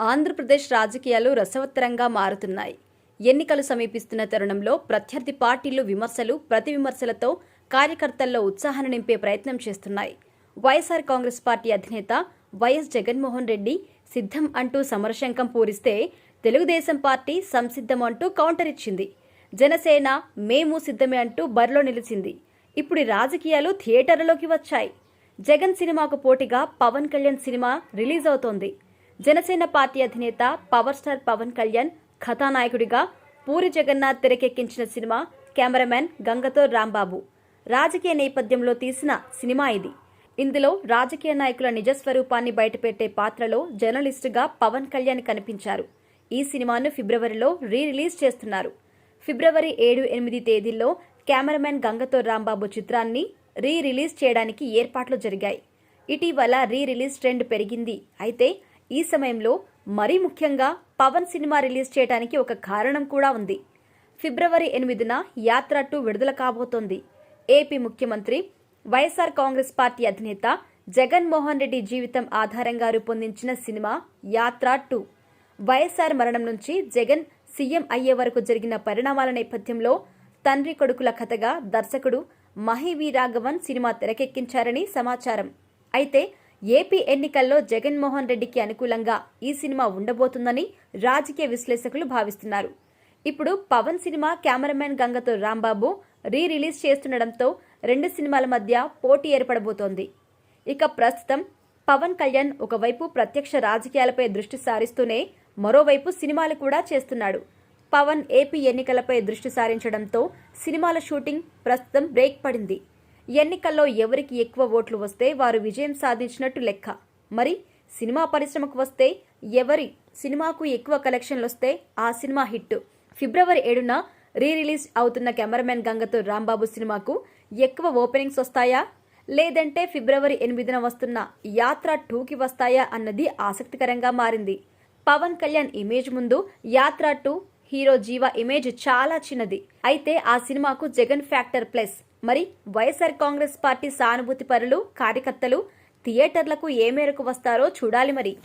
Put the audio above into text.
ఆంధ్రప్రదేశ్ రాజకీయాలు రసవత్తరంగా మారుతున్నాయి. ఎన్నికలు సమీపిస్తున్న తరుణంలో ప్రత్యర్థి పార్టీలు విమర్శలు, ప్రతి విమర్శలతో కార్యకర్తల్లో ఉత్సాహాన్ని నింపే ప్రయత్నం చేస్తున్నాయి. వైఎస్ఆర్ కాంగ్రెస్ పార్టీ అధినేత వైఎస్ జగన్మోహన్ రెడ్డి సిద్ధం అంటూ సమరశంఖం పూరిస్తే, తెలుగుదేశం పార్టీ సంసిద్ధం అంటూ కౌంటర్ ఇచ్చింది. జనసేన మేము సిద్ధమే అంటూ బరిలో నిలిచింది. ఇప్పుడు రాజకీయాలు థియేటర్లలోకి వచ్చాయి. జగన్ సినిమాకు పోటీగా పవన్ కళ్యాణ్ సినిమా రిలీజ్ అవుతోంది. జనసేన పార్టీ అధినేత పవర్ స్టార్ పవన్ కళ్యాణ్ కథానాయకుడిగా పూరి జగన్నాథ్ తెరకెక్కించిన సినిమా కెమెరామెన్ గంగతో రాంబాబు రాజకీయ నేపథ్యంలో తీసిన సినిమా ఇది. ఇందులో రాజకీయ నాయకుల నిజస్వరూపాన్ని బయటపెట్టే పాత్రలో జర్నలిస్టుగా పవన్ కళ్యాణ్ కనిపించారు. ఈ సినిమాను ఫిబ్రవరిలో రిలీజ్ చేస్తున్నారు. ఫిబ్రవరి 7-8 తేదీల్లో కెమెరామెన్ గంగతో రాంబాబు చిత్రాన్ని రిలీజ్ చేయడానికి ఏర్పాట్లు జరిగాయి. ఇటీవల రిలీజ్ ట్రెండ్ పెరిగింది. అయితే ఈ సమయంలో మరీ ముఖ్యంగా పవన్ సినిమా రిలీజ్ చేయడానికి ఒక కారణం కూడా ఉంది. ఫిబ్రవరి 8న యాత్ర 2 విడుదల కాబోతోంది. ఏపీ ముఖ్యమంత్రి వైఎస్ఆర్ కాంగ్రెస్ పార్టీ అధినేత జగన్మోహన్ రెడ్డి జీవితం ఆధారంగా రూపొందించిన సినిమా యాత్ర 2. వైఎస్ఆర్ మరణం నుంచి జగన్ సీఎం అయ్యే వరకు జరిగిన పరిణామాల నేపథ్యంలో తండ్రి కొడుకుల కథగా దర్శకుడు మహి రాఘవన్ సినిమా తెరకెక్కించారని సమాచారం. అయితే ఏపీ ఎన్నికల్లో జగన్మోహన్ రెడ్డికి అనుకూలంగా ఈ సినిమా ఉండబోతుందని రాజకీయ విశ్లేషకులు భావిస్తున్నారు. ఇప్పుడు పవన్ సినిమా కెమెరామెన్ గంగతో రాంబాబు రిలీజ్ చేస్తుండటంతో రెండు సినిమాల మధ్య పోటీ ఏర్పడబోతోంది. ఇక ప్రస్తుతం పవన్ కళ్యాణ్ ఒకవైపు ప్రత్యక్ష రాజకీయాలపై దృష్టి సారిస్తూనే మరోవైపు సినిమాలు కూడా చేస్తున్నాడు. పవన్ ఏపీ ఎన్నికలపై దృష్టి సారించడంతో సినిమాల షూటింగ్ ప్రస్తుతం బ్రేక్ పడింది. ఎన్నికల్లో ఎవరికి ఎక్కువ ఓట్లు వస్తే వారు విజయం సాధించినట్టు లెక్క. మరి సినిమా పరిశ్రమకు వస్తే ఎవరి సినిమాకు ఎక్కువ కలెక్షన్లు వస్తే ఆ సినిమా హిట్. ఫిబ్రవరి 7న రిలీజ్ అవుతున్న కెమెరామెన్ గంగతో రాంబాబు సినిమాకు ఎక్కువ ఓపెనింగ్స్ వస్తాయా, లేదంటే ఫిబ్రవరి 8న వస్తున్న యాత్ర 2కి వస్తాయా అన్నది ఆసక్తికరంగా మారింది. పవన్ కళ్యాణ్ ఇమేజ్ ముందు యాత్ర 2 హీరో జీవా ఇమేజ్ చాలా చిన్నది. అయితే ఆ సినిమాకు జగన్ ఫ్యాక్టర్ ప్లస్. మరి వైఎస్ఆర్ కాంగ్రెస్ పార్టీ సానుభూతి పరులు, కార్యకర్తలు థియేటర్లకు ఏ మేరకు వస్తారో చూడాలి మరి.